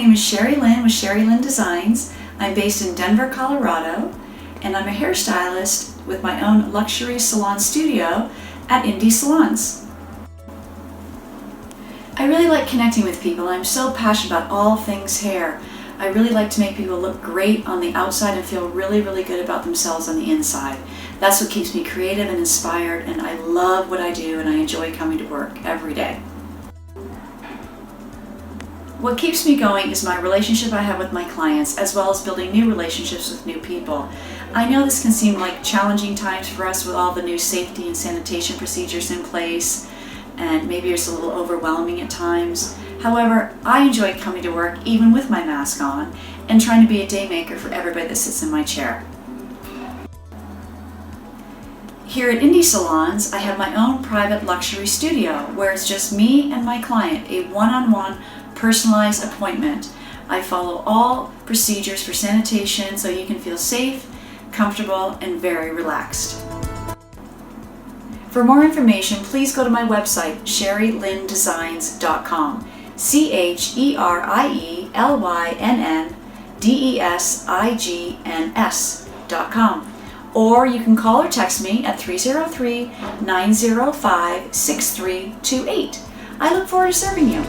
name is Cherie Lynn with Cherie Lynn Designs. I'm based in Denver, Colorado, and I'm a hairstylist with my own luxury salon studio at Indie Salons. I really like connecting with people. I'm so passionate about all things hair. I really like to make people look great on the outside and feel really, really good about themselves on the inside. That's what keeps me creative and inspired, and I love what I do and I enjoy coming to work every day. What keeps me going is my relationship I have with my clients, as well as building new relationships with new people. I know this can seem like challenging times for us with all the new safety and sanitation procedures in place, and maybe it's a little overwhelming at times. However, I enjoy coming to work even with my mask on and trying to be a day maker for everybody that sits in my chair. Here at Indie Salons, I have my own private luxury studio where it's just me and my client, a one-on-one personalized appointment. I follow all procedures for sanitation so you can feel safe, comfortable, and very relaxed. For more information, please go to my website, CherieLynnDesigns.com. CherieLynnDesigns.com. Or you can call or text me at 303-905-6328. I look forward to serving you.